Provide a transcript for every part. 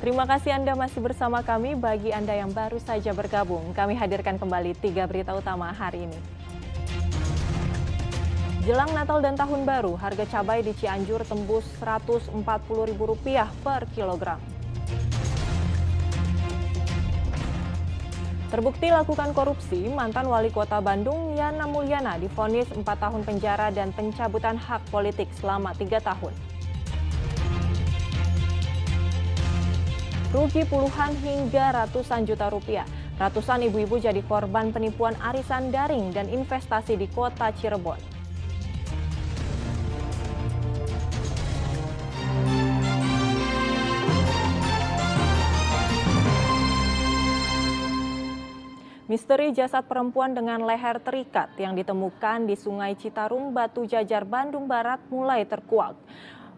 Terima kasih Anda masih bersama kami. Bagi Anda yang baru saja bergabung, kami hadirkan kembali 3 berita utama hari ini. Jelang Natal dan Tahun Baru, harga cabai di Cianjur tembus Rp140.000 per kilogram. Terbukti lakukan korupsi, mantan wali kota Bandung Yana Mulyana divonis 4 tahun penjara dan pencabutan hak politik selama 3 tahun. Rugi puluhan hingga ratusan juta rupiah. Ratusan ibu-ibu jadi korban penipuan arisan daring dan investasi di kota Cirebon. Misteri jasad perempuan dengan leher terikat yang ditemukan di Sungai Citarum, Batu Jajar, Bandung Barat mulai terkuak.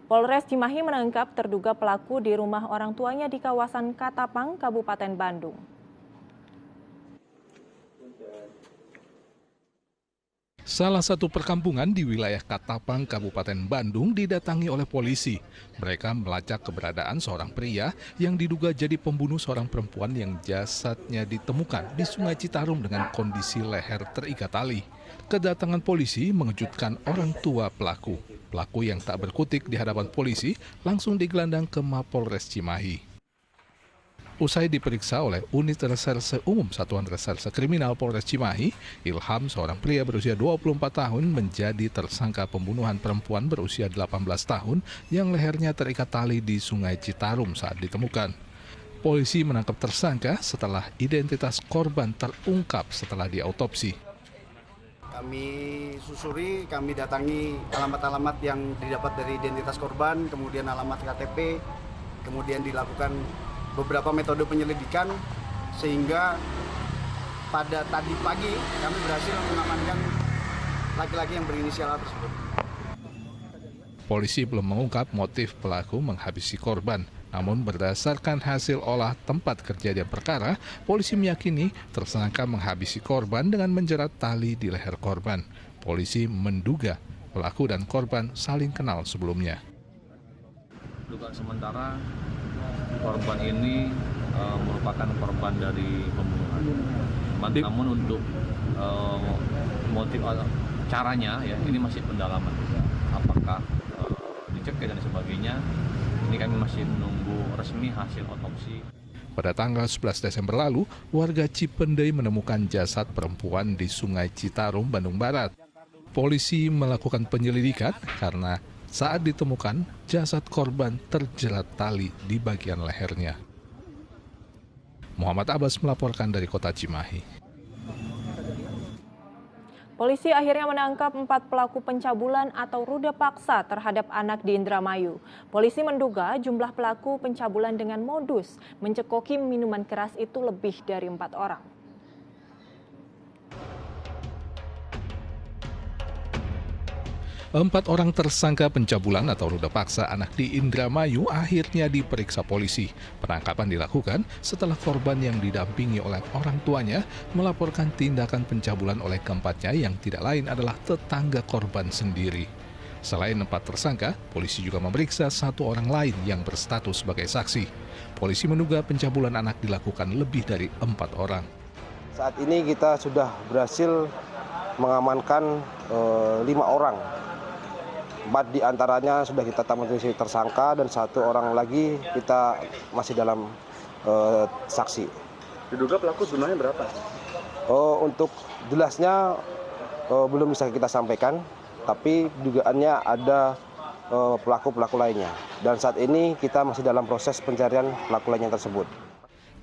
Polres Cimahi menangkap terduga pelaku di rumah orang tuanya di kawasan Katapang, Kabupaten Bandung. Salah satu perkampungan di wilayah Katapang, Kabupaten Bandung didatangi oleh polisi. Mereka melacak keberadaan seorang pria yang diduga jadi pembunuh seorang perempuan yang jasadnya ditemukan di Sungai Citarum dengan kondisi leher terikat tali. Kedatangan polisi mengejutkan orang tua pelaku. Pelaku yang tak berkutik di hadapan polisi langsung digelandang ke Mapolres Cimahi. Usai diperiksa oleh Unit Reserse Umum Satuan Reserse Kriminal Polres Cimahi, Ilham, seorang pria berusia 24 tahun, menjadi tersangka pembunuhan perempuan berusia 18 tahun yang lehernya terikat tali di Sungai Citarum saat ditemukan. Polisi menangkap tersangka setelah identitas korban terungkap setelah diautopsi. Kami susuri, kami datangi alamat-alamat yang didapat dari identitas korban, kemudian alamat KTP, kemudian dilakukan beberapa metode penyelidikan sehingga pada tadi pagi kami berhasil mengamankan laki-laki yang berinisial A tersebut. Polisi belum mengungkap motif pelaku menghabisi korban. Namun berdasarkan hasil olah tempat kejadian perkara, polisi meyakini tersangka menghabisi korban dengan menjerat tali di leher korban. Polisi menduga pelaku dan korban saling kenal sebelumnya. Dugaan sementara korban ini merupakan korban dari pembunuhan. Namun untuk motif caranya ya ini masih pendalaman. Apakah dicekik dan sebagainya, ini kami masih menunggu resmi hasil otopsi. Pada tanggal 11 Desember lalu, warga Cipendei menemukan jasad perempuan di Sungai Citarum, Bandung Barat. Polisi melakukan penyelidikan karena saat ditemukan, jasad korban terjerat tali di bagian lehernya. Muhammad Abbas melaporkan dari kota Cimahi. Polisi akhirnya menangkap 4 pelaku pencabulan atau ruda paksa terhadap anak di Indramayu. Polisi menduga jumlah pelaku pencabulan dengan modus mencekoki minuman keras itu lebih dari 4 orang. Empat orang tersangka pencabulan atau ruda paksa anak di Indramayu akhirnya diperiksa polisi. Penangkapan dilakukan setelah korban yang didampingi oleh orang tuanya melaporkan tindakan pencabulan oleh keempatnya yang tidak lain adalah tetangga korban sendiri. Selain 4 tersangka, polisi juga memeriksa 1 orang lain yang berstatus sebagai saksi. Polisi menduga pencabulan anak dilakukan lebih dari 4 orang. Saat ini kita sudah berhasil mengamankan 5 orang. 4 diantaranya sudah kita tetapkan menjadi tersangka dan 1 orang lagi kita masih dalam saksi. Diduga pelaku jumlahnya berapa? Untuk jelasnya belum bisa kita sampaikan, tapi dugaannya ada pelaku-pelaku lainnya. Dan saat ini kita masih dalam proses pencarian pelaku lainnya tersebut.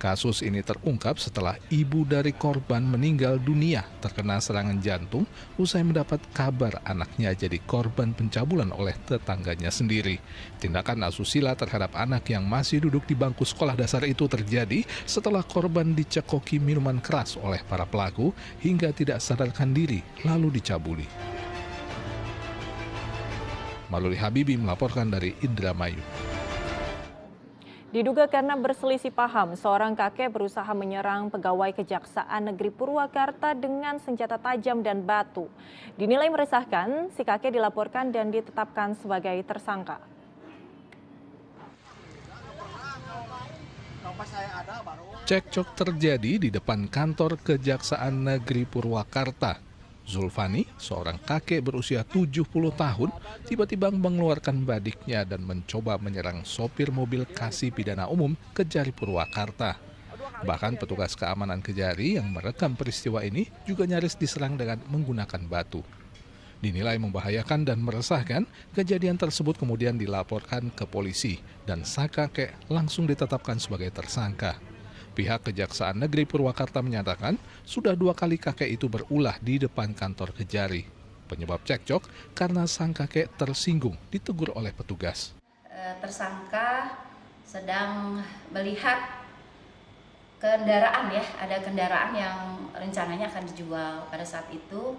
Kasus ini terungkap setelah ibu dari korban meninggal dunia terkena serangan jantung usai mendapat kabar anaknya jadi korban pencabulan oleh tetangganya sendiri. Tindakan asusila terhadap anak yang masih duduk di bangku sekolah dasar itu terjadi setelah korban dicekoki minuman keras oleh para pelaku hingga tidak sadarkan diri lalu dicabuli. Maluli Habibi melaporkan dari Indramayu. Diduga karena berselisih paham, seorang kakek berusaha menyerang pegawai Kejaksaan Negeri Purwakarta dengan senjata tajam dan batu. Dinilai meresahkan, si kakek dilaporkan dan ditetapkan sebagai tersangka. Cekcok terjadi di depan kantor Kejaksaan Negeri Purwakarta. Zulfani, seorang kakek berusia 70 tahun, tiba-tiba mengeluarkan badiknya dan mencoba menyerang sopir mobil Kasih Pidana Umum Kejari Purwakarta. Bahkan petugas keamanan Kejari yang merekam peristiwa ini juga nyaris diserang dengan menggunakan batu. Dinilai membahayakan dan meresahkan, kejadian tersebut kemudian dilaporkan ke polisi dan sang kakek langsung ditetapkan sebagai tersangka. Pihak Kejaksaan Negeri Purwakarta menyatakan sudah 2 kali kakek itu berulah di depan kantor Kejari. Penyebab cekcok karena sang kakek tersinggung ditegur oleh petugas. Tersangka sedang melihat kendaraan ada kendaraan yang rencananya akan dijual pada saat itu.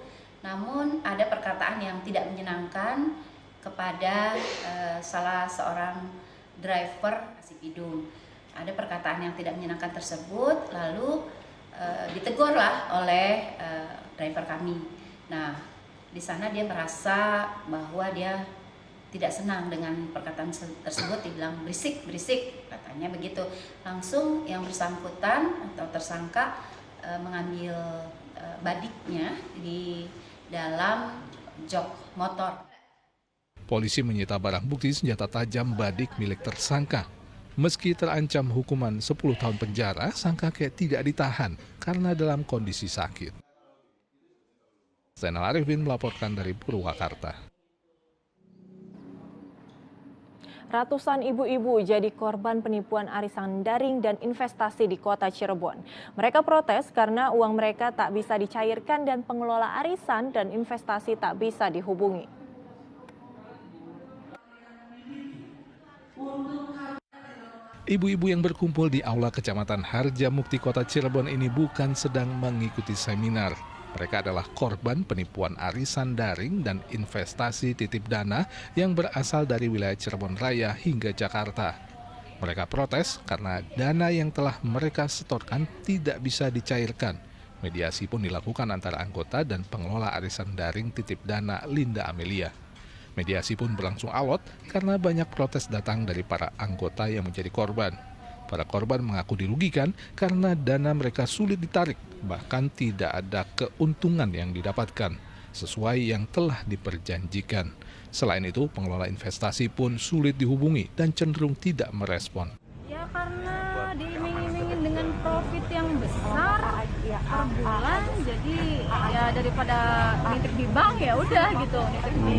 Namun ada perkataan yang tidak menyenangkan kepada salah seorang driver Kasih Pidum. Ada perkataan yang tidak menyenangkan tersebut, lalu ditegurlah oleh driver kami. Nah, di sana dia merasa bahwa dia tidak senang dengan perkataan tersebut, dibilang berisik, katanya begitu. Langsung yang bersangkutan atau tersangka mengambil badiknya di dalam jok motor. Polisi menyita barang bukti senjata tajam badik milik tersangka. Meski terancam hukuman 10 tahun penjara, sang kakek tidak ditahan karena dalam kondisi sakit. Zainal Arifin melaporkan dari Purwakarta. Ratusan ibu-ibu jadi korban penipuan arisan daring dan investasi di kota Cirebon. Mereka protes karena uang mereka tak bisa dicairkan dan pengelola arisan dan investasi tak bisa dihubungi. Ibu-ibu yang berkumpul di Aula Kecamatan Harjamukti Kota Cirebon ini bukan sedang mengikuti seminar. Mereka adalah korban penipuan arisan daring dan investasi titip dana yang berasal dari wilayah Cirebon Raya hingga Jakarta. Mereka protes karena dana yang telah mereka setorkan tidak bisa dicairkan. Mediasi pun dilakukan antara anggota dan pengelola arisan daring titip dana Linda Amelia. Mediasi pun berlangsung alot karena banyak protes datang dari para anggota yang menjadi korban. Para korban mengaku dirugikan karena dana mereka sulit ditarik, bahkan tidak ada keuntungan yang didapatkan sesuai yang telah diperjanjikan. Selain itu, pengelola investasi pun sulit dihubungi dan cenderung tidak merespon. Ya karena diiming-imingin dengan profit yang besar per bulan, jadi ya daripada nitip di bank ya udah gitu, nitip di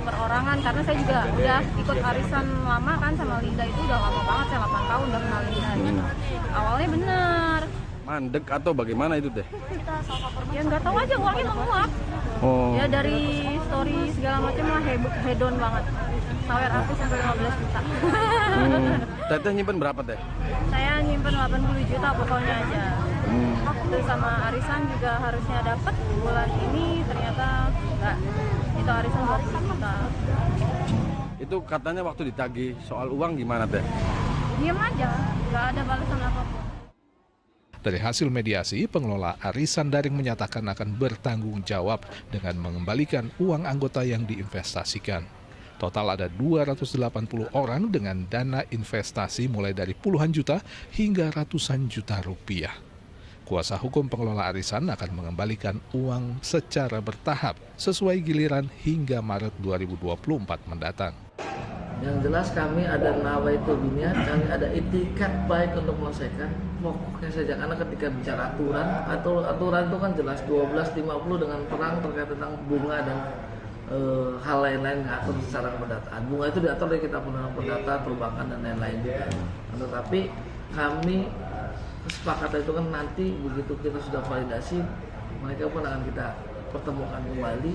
perorangan. Karena saya juga udah ikut arisan lama kan sama Linda, itu udah lama banget, saya 8 tahun udah kenal Linda. Awalnya benar. Mandek atau bagaimana itu teh? Ya nggak tahu aja uangnya menguap. Ya dari story segala macam lah hedon banget. Sawer artis sampai 15 juta. Teteh nyimpen berapa teh? Saya nyimpen 80 juta pokoknya aja. Terus sama arisan juga harusnya dapat bulan ini, ternyata enggak. Itu arisan 20 juta. Itu katanya waktu ditagih soal uang gimana teh? Diam aja, nggak ada balasan apapun. Dari hasil mediasi, pengelola arisan daring menyatakan akan bertanggung jawab dengan mengembalikan uang anggota yang diinvestasikan. Total ada 280 orang dengan dana investasi mulai dari puluhan juta hingga ratusan juta rupiah. Kuasa hukum pengelola arisan akan mengembalikan uang secara bertahap sesuai giliran hingga Maret 2024 mendatang. Yang jelas kami ada nawaitu biniat, kami ada itikat baik untuk menyelesaikan pokoknya saja. Karena ketika bicara aturan itu kan jelas 1250 dengan perang terkait tentang bunga dan hal lain-lain ngatur secara pendataan. Bunga itu diatur dari kita perdata, perbankan dan lain-lain juga. Tetapi kami kesepakatan itu kan nanti begitu kita sudah validasi, mereka pun akan kita pertemukan kembali,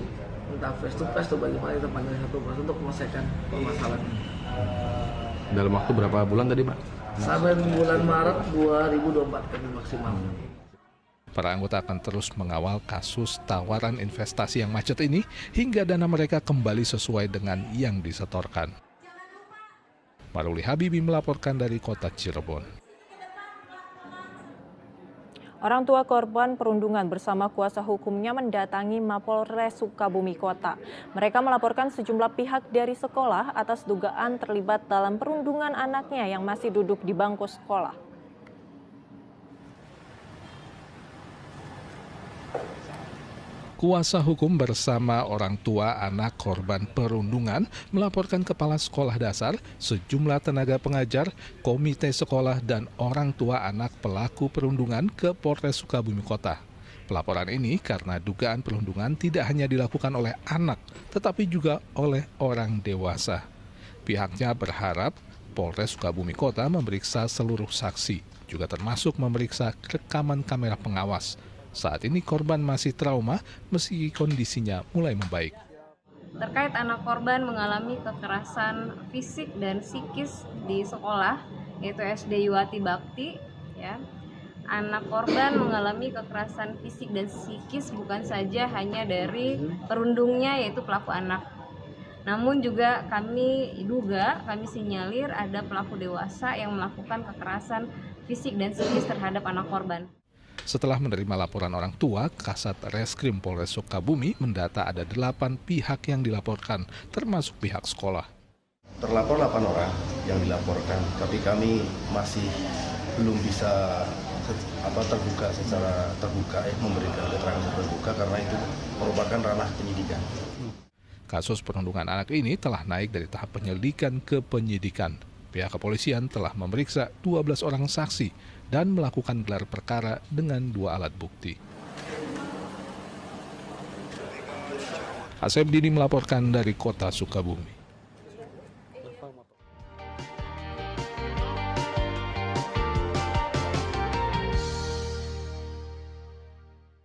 entah face to face atau bagaimana kita panggil satu persatu untuk menyelesaikan permasalahan ini. Dalam waktu berapa bulan tadi Pak? Sampai bulan Maret 2024 kami maksimal. Para anggota akan terus mengawal kasus tawaran investasi yang macet ini hingga dana mereka kembali sesuai dengan yang disetorkan. Maruli Habibi melaporkan dari kota Cirebon. Orang tua korban perundungan bersama kuasa hukumnya mendatangi Mapolres Sukabumi Kota. Mereka melaporkan sejumlah pihak dari sekolah atas dugaan terlibat dalam perundungan anaknya yang masih duduk di bangku sekolah. Kuasa hukum bersama orang tua anak korban perundungan melaporkan kepala sekolah dasar, sejumlah tenaga pengajar, komite sekolah, dan orang tua anak pelaku perundungan ke Polres Sukabumi Kota. Pelaporan ini karena dugaan perundungan tidak hanya dilakukan oleh anak, tetapi juga oleh orang dewasa. Pihaknya berharap Polres Sukabumi Kota memeriksa seluruh saksi, juga termasuk memeriksa rekaman kamera pengawas. Saat ini korban masih trauma meski kondisinya mulai membaik. Terkait anak korban mengalami kekerasan fisik dan psikis di sekolah, yaitu SD Yuwati Bakti, ya. Anak korban mengalami kekerasan fisik dan psikis bukan saja hanya dari perundungnya, yaitu pelaku anak. Namun juga kami sinyalir ada pelaku dewasa yang melakukan kekerasan fisik dan psikis terhadap anak korban. Setelah menerima laporan orang tua, Kasat Reskrim Polres Sukabumi mendata ada 8 pihak yang dilaporkan, termasuk pihak sekolah. Terlapor 8 orang yang dilaporkan, tapi kami masih belum bisa terbuka secara terbuka memberikan keterangan terbuka karena itu merupakan ranah penyidikan. Kasus perundungan anak ini telah naik dari tahap penyelidikan ke penyidikan. Pihak kepolisian telah memeriksa 12 orang saksi dan melakukan gelar perkara dengan 2 alat bukti. Asep Dini melaporkan dari Kota Sukabumi.